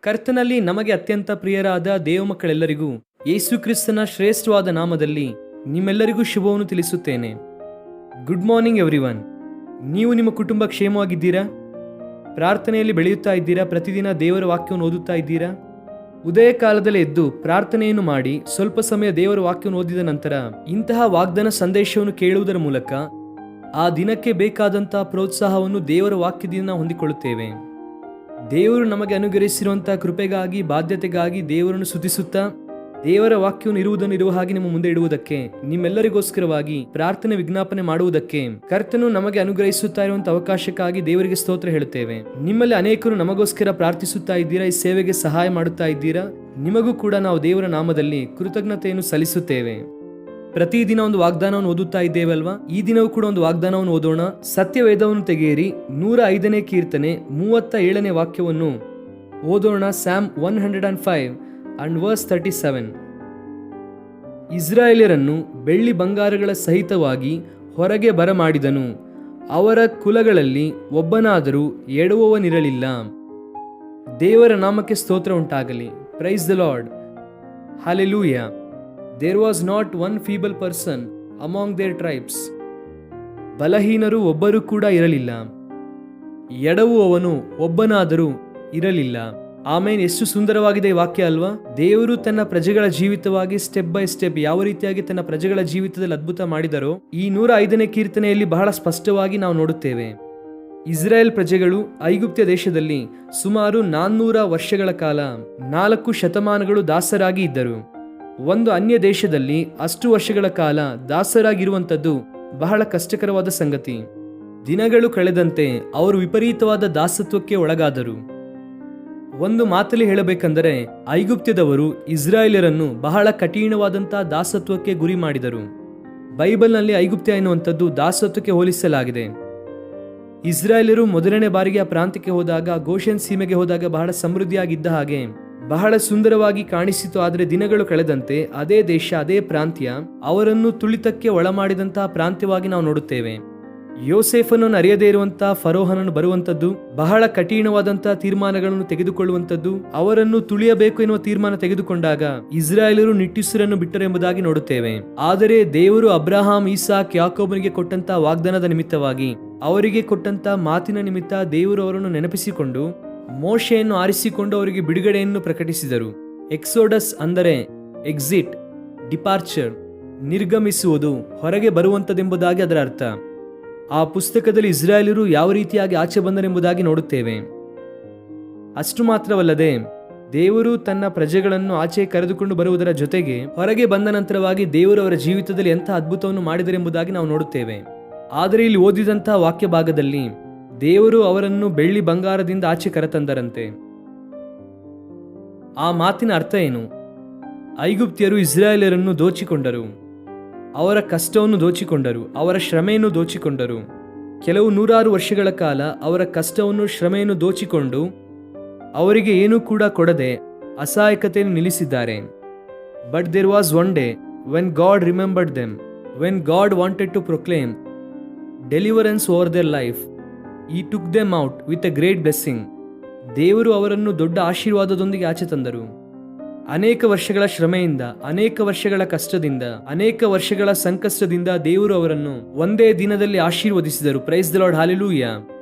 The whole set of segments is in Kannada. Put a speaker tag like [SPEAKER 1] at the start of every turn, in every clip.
[SPEAKER 1] ಕರ್ತನಲ್ಲಿ ನಮಗೆ ಅತ್ಯಂತ ಪ್ರಿಯರಾದ ದೇವಮಕ್ಕಳೆಲ್ಲರಿಗೂ ಯೇಸು ಕ್ರಿಸ್ತನ ಶ್ರೇಷ್ಠವಾದ ನಾಮದಲ್ಲಿ ನಿಮ್ಮೆಲ್ಲರಿಗೂ ಶುಭವನ್ನು ತಿಳಿಸುತ್ತೇನೆ. Good morning everyone. ನೀವು ನಿಮ್ಮ ಕುಟುಂಬ ಕ್ಷೇಮವಾಗಿದ್ದೀರಾ? ಪ್ರಾರ್ಥನೆಯಲ್ಲಿ ಬೆಳೆಯುತ್ತಾ ಇದ್ದೀರಾ? ಪ್ರತಿದಿನ ದೇವರ ವಾಕ್ಯವನ್ನು ಓದುತ್ತಾ ಇದ್ದೀರಾ? ಉದಯ ಕಾಲದಲ್ಲಿ ಎದ್ದು ಪ್ರಾರ್ಥನೆಯನ್ನು ಮಾಡಿ ಸ್ವಲ್ಪ ಸಮಯ ದೇವರ ವಾಕ್ಯವನ್ನು ಓದಿದ ನಂತರ ಇಂತಹ ವಾಗ್ದಾನ ಸಂದೇಶವನ್ನು ಕೇಳುವುದರ ಮೂಲಕ ಆ ದಿನಕ್ಕೆ ಬೇಕಾದಂತಹ ಪ್ರೋತ್ಸಾಹವನ್ನು ದೇವರ ವಾಕ್ಯದಿಂದ ಹೊಂದಿಕೊಳ್ಳುತ್ತೇವೆ. ದೇವರು ನಮಗೆ ಅನುಗ್ರಹಿಸಿರುವಂತಹ ಕೃಪೆಗಾಗಿ, ಬಾಧ್ಯತೆಗಾಗಿ ದೇವರನ್ನು ಸ್ತುತಿಸುತ್ತಾ ದೇವರ ವಾಕ್ಯವನ್ನು ಇರುವ ಹಾಗೆ ನಿಮ್ಮ ಮುಂದೆ ಇಡುವುದಕ್ಕೆ, ನಿಮ್ಮೆಲ್ಲರಿಗೋಸ್ಕರವಾಗಿ ಪ್ರಾರ್ಥನೆ ವಿಜ್ಞಾಪನೆ ಮಾಡುವುದಕ್ಕೆ ಕರ್ತನು ನಮಗೆ ಅನುಗ್ರಹಿಸುತ್ತಾ ಇರುವಂತಹ ಅವಕಾಶಕ್ಕಾಗಿ ದೇವರಿಗೆ ಸ್ತೋತ್ರ ಹೇಳುತ್ತೇವೆ. ನಿಮ್ಮಲ್ಲಿ ಅನೇಕರು ನಮಗೋಸ್ಕರ ಪ್ರಾರ್ಥಿಸುತ್ತಾ ಇದ್ದೀರಾ, ಈ ಸೇವೆಗೆ ಸಹಾಯ ಮಾಡುತ್ತಾ ಇದ್ದೀರಾ. ನಿಮಗೂ ಕೂಡ ನಾವು ದೇವರ ನಾಮದಲ್ಲಿ ಕೃತಜ್ಞತೆಯನ್ನು ಸಲ್ಲಿಸುತ್ತೇವೆ. ಪ್ರತಿದಿನ ಒಂದು ವಾಗ್ದಾನವನ್ನು ಓದುತ್ತಾ ಇದ್ದೇವಲ್ವಾ? ಈ ದಿನವೂ ಕೂಡ ಒಂದು ವಾಗ್ದಾನವನ್ನು ಓದೋಣ. ಸತ್ಯವೇದವನ್ನು ತೆಗೆಯಿರಿ, 105ನೇ ಕೀರ್ತನೆ 37ನೇ ವಾಕ್ಯವನ್ನು ಓದೋಣ. Sam 105 and verse 37. ಇಸ್ರಾಯೇಲರನ್ನು ಬೆಳ್ಳಿ ಬಂಗಾರಗಳ ಸಹಿತವಾಗಿ ಹೊರಗೆ ಬರಮಾಡಿದನು, ಅವರ ಕುಲಗಳಲ್ಲಿ ಒಬ್ಬನಾದರೂ ಎಡುವವನಿರಲಿಲ್ಲ. ದೇವರ ನಾಮಕ್ಕೆ ಸ್ತೋತ್ರ ಉಂಟಾಗಲಿ. Praise the lord. Hallelujah. There was not one feeble person among their tribes. ಬಲಹೀನರು ಒಬ್ಬರು ಕೂಡ ಇರಲಿಲ್ಲ, ಎಡವುವವನು ಒಬ್ಬನಾದರೂ ಇರಲಿಲ್ಲ. ಆಮೇನ್. ಎಷ್ಟು ಸುಂದರವಾಗಿದೆ ಈ ವಾಕ್ಯ ಅಲ್ವಾ? ದೇವರು ತನ್ನ ಪ್ರಜೆಗಳ ಜೀವಿತವಾಗಿ ಸ್ಟೆಪ್ ಬೈ ಸ್ಟೆಪ್ ಯಾವ ರೀತಿಯಾಗಿ ತನ್ನ ಪ್ರಜೆಗಳ ಜೀವಿತದಲ್ಲಿ ಅದ್ಭುತ ಮಾಡಿದರೋ ಈ 105ನೇ ಕೀರ್ತನೆಯಲ್ಲಿ ಬಹಳ ಸ್ಪಷ್ಟವಾಗಿ ನಾವು ನೋಡುತ್ತೇವೆ. ಇಸ್ರಾಯೇಲ್ ಪ್ರಜೆಗಳು ಐಗುಪ್ತ ದೇಶದಲ್ಲಿ ಸುಮಾರು 400 ವರ್ಷಗಳ ಕಾಲ 4 ಶತಮಾನಗಳು ದಾಸರಾಗಿ ಇದ್ದರು. ಒಂದು ಅನ್ಯ ದೇಶದಲ್ಲಿ ಅಷ್ಟು ವರ್ಷಗಳ ಕಾಲ ದಾಸರಾಗಿರುವಂಥದ್ದು ಬಹಳ ಕಷ್ಟಕರವಾದ ಸಂಗತಿ. ದಿನಗಳು ಕಳೆದಂತೆ ಅವರು ವಿಪರೀತವಾದ ದಾಸತ್ವಕ್ಕೆ ಒಳಗಾದರು. ಒಂದು ಮಾತಲ್ಲಿ ಹೇಳಬೇಕೆಂದರೆ ಐಗುಪ್ತ್ಯದವರು ಇಸ್ರಾಯೇಲರನ್ನು ಬಹಳ ಕಠಿಣವಾದಂತಹ ದಾಸತ್ವಕ್ಕೆ ಗುರಿ ಮಾಡಿದರು. ಬೈಬಲ್ನಲ್ಲಿ ಐಗುಪ್ತ್ಯ ಎನ್ನುವಂಥದ್ದು ದಾಸತ್ವಕ್ಕೆ ಹೋಲಿಸಲಾಗಿದೆ. ಇಸ್ರಾಯೇಲರು ಮೊದಲನೇ ಬಾರಿಗೆ ಆ ಪ್ರಾಂತ್ಯಕ್ಕೆ ಹೋದಾಗ, ಗೋಷೆನ್ ಸೀಮೆಗೆ ಹೋದಾಗ ಬಹಳ ಸಮೃದ್ಧಿಯಾಗಿದ್ದ ಹಾಗೆ ಬಹಳ ಸುಂದರವಾಗಿ ಕಾಣಿಸಿತು. ಆದರೆ ದಿನಗಳು ಕಳೆದಂತೆ ಅದೇ ದೇಶ, ಅದೇ ಪ್ರಾಂತ್ಯ ಅವರನ್ನು ತುಳಿತಕ್ಕೆ ಒಳಮಾಡಿದಂತಹ ಪ್ರಾಂತ್ಯವಾಗಿ ನಾವು ನೋಡುತ್ತೇವೆ. ಯೋಸೇಫನನ್ನು ಅರಿಯದೇ ಇರುವಂತಹ ಫರೋಹನನ್ನು ಬರುವಂತದ್ದು, ಬಹಳ ಕಠಿಣವಾದಂತಹ ತೀರ್ಮಾನಗಳನ್ನು ತೆಗೆದುಕೊಳ್ಳುವಂತದ್ದು, ಅವರನ್ನು ತುಳಿಯಬೇಕು ಎನ್ನುವ ತೀರ್ಮಾನ ತೆಗೆದುಕೊಂಡಾಗ ಇಸ್ರಾಯೇಲರು ನಿಟ್ಟುಸಿರನ್ನು ಬಿಟ್ಟರು ಎಂಬುದಾಗಿ ನೋಡುತ್ತೇವೆ. ಆದರೆ ದೇವರು ಅಬ್ರಹಾಂ, ಇಸಾಕ್, ಯಾಕೋಬನಿಗೆ ಕೊಟ್ಟಂತಹ ವಾಗ್ದಾನದ ನಿಮಿತ್ತವಾಗಿ, ಅವರಿಗೆ ಕೊಟ್ಟಂತಹ ಮಾತಿನ ನಿಮಿತ್ತ ದೇವರು ಅವರನ್ನು ನೆನಪಿಸಿಕೊಂಡು ಮೋಶೆಯನ್ನು ಆರಿಸಿಕೊಂಡು ಅವರಿಗೆ ಬಿಡುಗಡೆಯನ್ನು ಪ್ರಕಟಿಸಿದರು. ಎಕ್ಸೋಡಸ್ ಅಂದರೆ ಎಕ್ಸಿಟ್, ಡಿಪಾರ್ಚರ್, ನಿರ್ಗಮಿಸುವುದು, ಹೊರಗೆ ಬರುವಂತದೆಂಬುದಾಗಿ ಅದರ ಅರ್ಥ. ಆ ಪುಸ್ತಕದಲ್ಲಿ ಇಸ್ರಾಯೇಲರು ಯಾವ ರೀತಿಯಾಗಿ ಆಚೆ ಬಂದರೆಂಬುದಾಗಿ ನೋಡುತ್ತೇವೆ. ಅಷ್ಟು ಮಾತ್ರವಲ್ಲದೆ ದೇವರು ತನ್ನ ಪ್ರಜೆಗಳನ್ನು ಆಚೆ ಕರೆದುಕೊಂಡು ಬರುವುದರ ಜೊತೆಗೆ ಹೊರಗೆ ಬಂದ ನಂತರವಾಗಿ ದೇವರು ಅವರ ಜೀವಿತದಲ್ಲಿ ಎಂಥ ಅದ್ಭುತವನ್ನು ಮಾಡಿದರೆಂಬುದಾಗಿ ನಾವು ನೋಡುತ್ತೇವೆ. ಆದರೆ ಇಲ್ಲಿ ಓದಿದಂತಹ ವಾಕ್ಯ ಭಾಗದಲ್ಲಿ ದೇವರು ಅವರನ್ನು ಬೆಳ್ಳಿ ಬಂಗಾರದಿಂದ ಆಚೆ ಕರೆತಂದರಂತೆ. ಆ ಮಾತಿನ ಅರ್ಥ ಏನು? ಐಗುಪ್ತ್ಯರು ಇಸ್ರಾಯೇಲರನ್ನು ದೋಚಿಕೊಂಡರು, ಅವರ ಕಷ್ಟವನ್ನು ದೋಚಿಕೊಂಡರು, ಅವರ ಶ್ರಮೆಯನ್ನು ದೋಚಿಕೊಂಡರು. ಕೆಲವು 100 ವರ್ಷಗಳ ಕಾಲ ಅವರ ಕಷ್ಟವನ್ನು, ಶ್ರಮೆಯನ್ನು ದೋಚಿಕೊಂಡು ಅವರಿಗೆ ಏನೂ ಕೂಡ ಕೊಡದೆ ಅಸಹಾಯಕತೆಯನ್ನು ನಿಲ್ಲಿಸಿದ್ದಾರೆ. But there was one day when God remembered them, when God wanted to proclaim deliverance over their life. He took them out with a great blessing. ದೇವರು ಅವರನ್ನು ದೊಡ್ಡ ಆಶೀರ್ವಾದದೊಂದಿಗೆ ಆಚೆ ತಂದರು. ಅನೇಕ ವರ್ಷಗಳ ಶ್ರಮೆಯಿಂದ, ಅನೇಕ ವರ್ಷಗಳ ಕಷ್ಟದಿಂದ, ಅನೇಕ ವರ್ಷಗಳ ಸಂಕಷ್ಟದಿಂದ ದೇವರು ಅವರನ್ನು ಒಂದೇ ದಿನದಲ್ಲಿ ಆಶೀರ್ವದಿಸಿದರು. Praise the lord. ಹಲ್ಲೆಲೂಯಾ.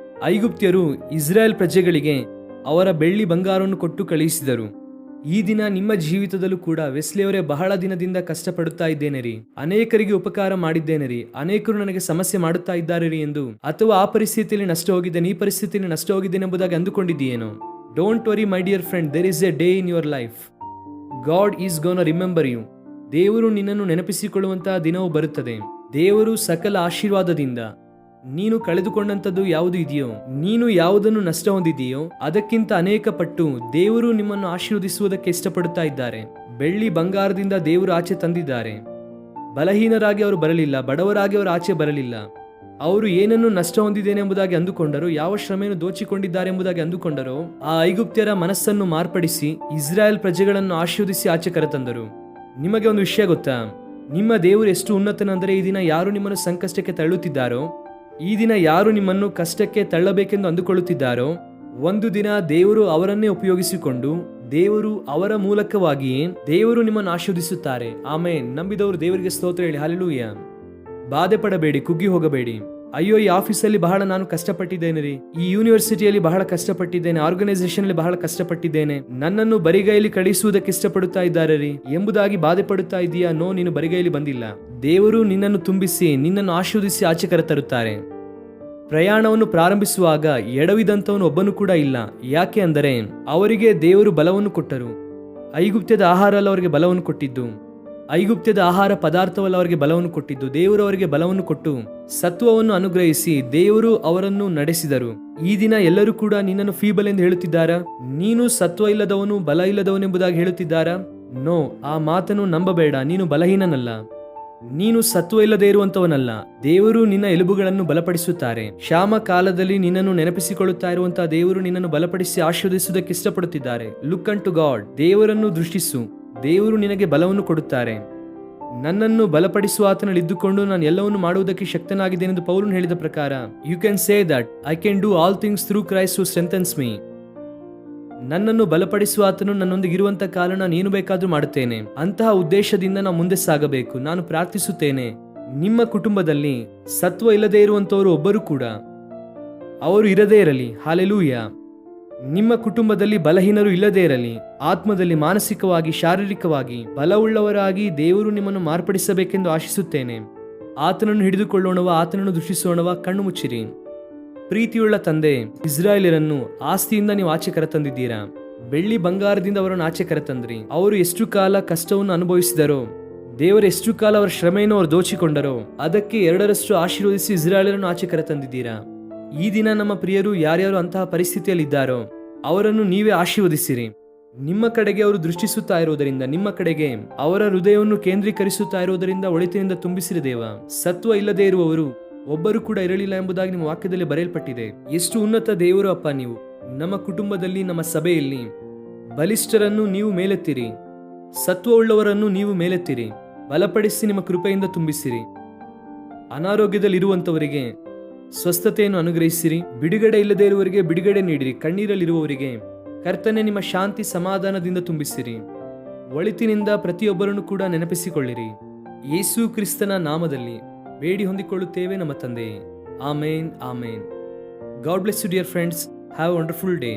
[SPEAKER 1] ಐಗುಪ್ತ್ಯರು ಇಸ್ರಾಯೇಲ್ ಪ್ರಜೆಗಳಿಗೆ ಅವರ ಬೆಳ್ಳಿ ಬಂಗಾರವನ್ನು ಕೊಟ್ಟು ಕಳುಹಿಸಿದರು. ಈ ದಿನ ನಿಮ್ಮ ಜೀವಿತದಲ್ಲೂ ಕೂಡ ವೆಸ್ಲಿಯವರೇ, ಬಹಳ ದಿನದಿಂದ ಕಷ್ಟಪಡುತ್ತಾ ಇದ್ದೇನೆ ರೀ, ಅನೇಕರಿಗೆ ಉಪಕಾರ ಮಾಡಿದ್ದೇನೆ ರೀ, ಅನೇಕರು ನನಗೆ ಸಮಸ್ಯೆ ಮಾಡುತ್ತಾ ಇದ್ದಾರೆ ರೀ ಎಂದು, ಅಥವಾ ಆ ಪರಿಸ್ಥಿತಿಯಲ್ಲಿ ನಷ್ಟ ಹೋಗಿದ್ದೇನೆ, ಈ ಪರಿಸ್ಥಿತಿಯಲ್ಲಿ ನಷ್ಟ ಹೋಗಿದ್ದೇನೆ ಎಂಬುದಾಗಿ ಅಂದುಕೊಂಡಿದ್ದೀಯೇನೋ? Don't worry my dear friend, there is a day in your life. God is gonna remember you. ದೇವರು ನಿನ್ನನ್ನು ನೆನಪಿಸಿಕೊಳ್ಳುವಂತಹ ದಿನವೂ ಬರುತ್ತದೆ. ದೇವರು ಸಕಲ ಆಶೀರ್ವಾದದಿಂದ ನೀನು ಕಳೆದುಕೊಂಡಂಥದ್ದು ಯಾವುದು ಇದೆಯೋ, ನೀನು ಯಾವುದನ್ನು ನಷ್ಟ ಹೊಂದಿದೆಯೋ ಅದಕ್ಕಿಂತ ಅನೇಕ ಪಟ್ಟು ದೇವರು ನಿಮ್ಮನ್ನು ಆಶೀರ್ವದಿಸುವುದಕ್ಕೆ ಇಷ್ಟಪಡುತ್ತಾ ಇದ್ದಾರೆ. ಬೆಳ್ಳಿ ಬಂಗಾರದಿಂದ ದೇವರು ಆಚೆ ತಂದಿದ್ದಾರೆ. ಬಲಹೀನರಾಗಿ ಅವರು ಬರಲಿಲ್ಲ, ಬಡವರಾಗಿ ಅವರು ಆಚೆ ಬರಲಿಲ್ಲ. ಅವರು ಏನನ್ನು ನಷ್ಟ ಹೊಂದಿದ್ದೇನೆ ಎಂಬುದಾಗಿ ಅಂದುಕೊಂಡರು, ಯಾವ ಶ್ರಮೆಯನ್ನು ದೋಚಿಕೊಂಡಿದ್ದಾರೆ ಎಂಬುದಾಗಿ ಅಂದುಕೊಂಡರೋ ಆ ಐಗುಪ್ತ್ಯರ ಮನಸ್ಸನ್ನು ಮಾರ್ಪಡಿಸಿ ಇಸ್ರಾಯೇಲ್ ಪ್ರಜೆಗಳನ್ನು ಆಶೀರ್ವದಿಸಿ ಆಚೆ ಕರೆತಂದರು. ನಿಮಗೆ ಒಂದು ವಿಷಯ ಗೊತ್ತಾ? ನಿಮ್ಮ ದೇವರು ಎಷ್ಟು ಉನ್ನತನೆಂದರೆ ಈ ದಿನ ಯಾರು ನಿಮ್ಮನ್ನು ಸಂಕಷ್ಟಕ್ಕೆ ತಳ್ಳುತ್ತಿದ್ದಾರೋ, ಈ ದಿನ ಯಾರು ನಿಮ್ಮನ್ನು ಕಷ್ಟಕ್ಕೆ ತಳ್ಳಬೇಕೆಂದು ಅಂದುಕೊಳ್ಳುತ್ತಿದ್ದಾರೋ, ಒಂದು ದಿನ ದೇವರು ಅವರನ್ನೇ ಉಪಯೋಗಿಸಿಕೊಂಡು ದೇವರು ಅವರ ಮೂಲಕವಾಗಿಯೇ ದೇವರು ನಿಮ್ಮನ್ನು ಆಶೀರ್ವದಿಸುತ್ತಾರೆ. ಆಮೇನ್. ನಂಬಿದವರು ದೇವರಿಗೆ ಸ್ತೋತ್ರ ಹೇಳಿ ಹಲ್ಲೆಲೂಯಾ. ಬಾಧೆ ಪಡಬೇಡಿ, ಕುಗ್ಗಿ ಹೋಗಬೇಡಿ. ಅಯ್ಯೋ, ಈ ಆಫೀಸಲ್ಲಿ ಬಹಳ ನಾನು ಕಷ್ಟಪಟ್ಟಿದ್ದೇನೆ ರೀ, ಈ ಯೂನಿವರ್ಸಿಟಿಯಲ್ಲಿ ಬಹಳ ಕಷ್ಟಪಟ್ಟಿದ್ದೇನೆ, ಆರ್ಗನೈಸೇಷನ್ ಅಲ್ಲಿ ಬಹಳ ಕಷ್ಟಪಟ್ಟಿದ್ದೇನೆ, ನನ್ನನ್ನು ಬರಿಗೈಲಿ ಕಳಿಸುವುದಕ್ಕೆ ಇಷ್ಟಪಡುತ್ತಾ ಇದ್ದಾರೆ ರೀ ಎಂಬುದಾಗಿ ಬಾಧೆ ಪಡುತ್ತಾ ಇದೆಯಾ? ನೋ, ನೀನು ಬರಿಗೈಲಿ ಬಂದಿಲ್ಲ. ದೇವರು ನಿನ್ನನ್ನು ತುಂಬಿಸಿ ನಿನ್ನನ್ನು ಆಶೀರ್ವದಿಸಿ ಆಚೆ ಕರೆತರುತ್ತಾರೆ. ಪ್ರಯಾಣವನ್ನು ಪ್ರಾರಂಭಿಸುವಾಗ ಎಡವಿದಂತವನು ಒಬ್ಬನು ಕೂಡ ಇಲ್ಲ. ಯಾಕೆ ಅಂದರೆ ಅವರಿಗೆ ದೇವರು ಬಲವನ್ನು ಕೊಟ್ಟರು. ಐಗುಪ್ತ್ಯದ ಆಹಾರ ಅಲ್ಲ ಅವರಿಗೆ ಬಲವನ್ನು ಕೊಟ್ಟಿದ್ದು, ಐಗುಪ್ತ್ಯದ ಆಹಾರ ಪದಾರ್ಥವಲ್ಲ ಅವರಿಗೆ ಬಲವನ್ನು ಕೊಟ್ಟಿದ್ದು. ದೇವರು ಅವರಿಗೆ ಬಲವನ್ನು ಕೊಟ್ಟು ಸತ್ವವನ್ನು ಅನುಗ್ರಹಿಸಿ ದೇವರು ಅವರನ್ನು ನಡೆಸಿದರು. ಈ ದಿನ ಎಲ್ಲರೂ ಕೂಡ ನಿನ್ನನ್ನು ಫೀಬಲ್ ಎಂದು ಹೇಳುತ್ತಿದ್ದಾರಾ? ನೀನು ಸತ್ವ ಇಲ್ಲದವನು, ಬಲ ಇಲ್ಲದವನೆಂಬುದಾಗಿ ಹೇಳುತ್ತಿದ್ದಾರಾ? ನೋ, ಆ ಮಾತನ್ನು ನಂಬಬೇಡ. ನೀನು ಬಲಹೀನನಲ್ಲ, ನೀನು ಸತ್ವ ಇಲ್ಲದೆ ಇರುವಂತವನಲ್ಲ. ದೇವರು ನಿನ್ನ ಎಲುಬುಗಳನ್ನು ಬಲಪಡಿಸುತ್ತಾರೆ. ಕ್ಷಾಮ ಕಾಲದಲ್ಲಿ ನಿನ್ನನ್ನು ನೆನಪಿಸಿಕೊಳ್ಳುತ್ತಾ ಇರುವಂತಹ ದೇವರು ನಿನ್ನನ್ನು ಬಲಪಡಿಸಿ ಆಶೀರ್ವದಿಸುವುದಕ್ಕೆ ಇಷ್ಟಪಡುತ್ತಿದ್ದಾರೆ. Look on to God. ದೇವರನ್ನು ದೃಷ್ಟಿಸು. ದೇವರು ನಿನಗೆ ಬಲವನ್ನು ಕೊಡುತ್ತಾರೆ. ನನ್ನನ್ನು ಬಲಪಡಿಸುವ ಆತನಲ್ಲಿ ಇದ್ದುಕೊಂಡು ನಾನು ಎಲ್ಲವನ್ನು ಮಾಡುವುದಕ್ಕೆ ಶಕ್ತನಾಗಿದ್ದೇನೆಂದು ಪೌಲನು ಹೇಳಿದ ಪ್ರಕಾರ you can say that I can do all things through Christ who strengthens me. ನನ್ನನ್ನು ಬಲಪಡಿಸುವ ಆತನು ನನ್ನೊಂದಿಗೆ ಇರುವಂತಹ ಕಾರಣ ನಾನು ಬೇಕಾದ್ರೂ ಮಾಡುತ್ತೇನೆ. ಅಂತಹ ಉದ್ದೇಶದಿಂದ ನಾವು ಮುಂದೆ ಸಾಗಬೇಕು. ನಾನು ಪ್ರಾರ್ಥಿಸುತ್ತೇನೆ, ನಿಮ್ಮ ಕುಟುಂಬದಲ್ಲಿ ಸತ್ವ ಇಲ್ಲದೆ ಇರುವಂತವರು ಒಬ್ಬರು ಕೂಡ ಅವರು ಇರದೇ ಇರಲಿ. ಹಾಲೆಲೂಯಾ. ನಿಮ್ಮ ಕುಟುಂಬದಲ್ಲಿ ಬಲಹೀನರು ಇಲ್ಲದೇ ಇರಲಿ. ಆತ್ಮದಲ್ಲಿ, ಮಾನಸಿಕವಾಗಿ, ಶಾರೀರಿಕವಾಗಿ ಬಲವುಳ್ಳವರಾಗಿ ದೇವರು ನಿಮ್ಮನ್ನು ಮಾರ್ಪಡಿಸಬೇಕೆಂದು ಆಶಿಸುತ್ತೇನೆ. ಆತನನ್ನು ಹಿಡಿದುಕೊಳ್ಳೋಣವ, ಆತನನ್ನು ದೃಷ್ಟಿಸೋಣವ. ಕಣ್ಣು ಮುಚ್ಚಿರಿ. ಪ್ರೀತಿಯುಳ್ಳ ತಂದೆ, ಇಸ್ರಾಯೇಲರನ್ನು ಆಸ್ತಿಯಿಂದ ನೀವು ಆಚೆ ಕರೆತಂದಿದ್ದೀರಾ. ಬೆಳ್ಳಿ ಬಂಗಾರದಿಂದ ಅವರನ್ನು ಆಚೆ ಕರೆತಂದ್ರಿ. ಅವರು ಎಷ್ಟು ಕಾಲ ಕಷ್ಟವನ್ನು ಅನುಭವಿಸಿದರೋ, ದೇವರು ಎಷ್ಟು ಕಾಲ ಅವರ ಶ್ರಮೆಯನ್ನು ಅವರು ದೋಚಿಕೊಂಡರೋ ಅದಕ್ಕೆ ಎರಡರಷ್ಟು ಆಶೀರ್ವದಿಸಿ ಇಸ್ರಾಯೇಲರನ್ನು ಆಚೆ ಕರೆತಂದಿದ್ದೀರಾ. ಈ ದಿನ ನಮ್ಮ ಪ್ರಿಯರು ಯಾರ್ಯಾರು ಅಂತಹ ಪರಿಸ್ಥಿತಿಯಲ್ಲಿದ್ದಾರೋ ಅವರನ್ನು ನೀವೇ ಆಶೀರ್ವದಿಸಿರಿ. ನಿಮ್ಮ ಕಡೆಗೆ ಅವರು ದೃಷ್ಟಿಸುತ್ತಾ ಇರುವುದರಿಂದ, ನಿಮ್ಮ ಕಡೆಗೆ ಅವರ ಹೃದಯವನ್ನು ಕೇಂದ್ರೀಕರಿಸುತ್ತಾ ಇರುವುದರಿಂದ ಒಳಿತಿನಿಂದ ತುಂಬಿಸಿರಿ ದೇವ. ಸತ್ವ ಇಲ್ಲದೆ ಇರುವವರು ಒಬ್ಬರು ಕೂಡ ಇರಲಿಲ್ಲ ಎಂಬುದಾಗಿ ನಿಮ್ಮ ವಾಕ್ಯದಲ್ಲಿ ಬರೆಯಲ್ಪಟ್ಟಿದೆ. ಎಷ್ಟು ಉನ್ನತ ದೇವರು ಅಪ್ಪ ನೀವು. ನಮ್ಮ ಕುಟುಂಬದಲ್ಲಿ, ನಮ್ಮ ಸಭೆಯಲ್ಲಿ ಬಲಿಷ್ಠರನ್ನು ನೀವು ಮೇಲೆತ್ತಿರಿ, ಸತ್ವವುಳ್ಳವರನ್ನು ನೀವು ಮೇಲೆತ್ತಿರಿ, ಬಲಪಡಿಸಿ ನಿಮ್ಮ ಕೃಪೆಯಿಂದ ತುಂಬಿಸಿರಿ. ಅನಾರೋಗ್ಯದಲ್ಲಿರುವಂತವರಿಗೆ ಸ್ವಸ್ಥತೆಯನ್ನು ಅನುಗ್ರಹಿಸಿರಿ. ಬಿಡುಗಡೆ ಇಲ್ಲದೆ ಇರುವವರಿಗೆ ಬಿಡುಗಡೆ ನೀಡಿರಿ. ಕಣ್ಣೀರಲ್ಲಿರುವವರಿಗೆ ಕರ್ತನೆ ನಿಮ್ಮ ಶಾಂತಿ ಸಮಾಧಾನದಿಂದ ತುಂಬಿಸಿರಿ. ಒಳಿತಿನಿಂದ ಪ್ರತಿಯೊಬ್ಬರನ್ನು ಕೂಡ ನೆನಪಿಸಿಕೊಳ್ಳಿರಿ. ಯೇಸು ಕ್ರಿಸ್ತನ ನಾಮದಲ್ಲಿ ಬೇಡಿ ಹೊಂದಿಕೊಳ್ಳುತ್ತೇವೆ ನಮ್ಮ ತಂದೆಯೇ. Amen, amen. God bless you dear friends. Have a wonderful day.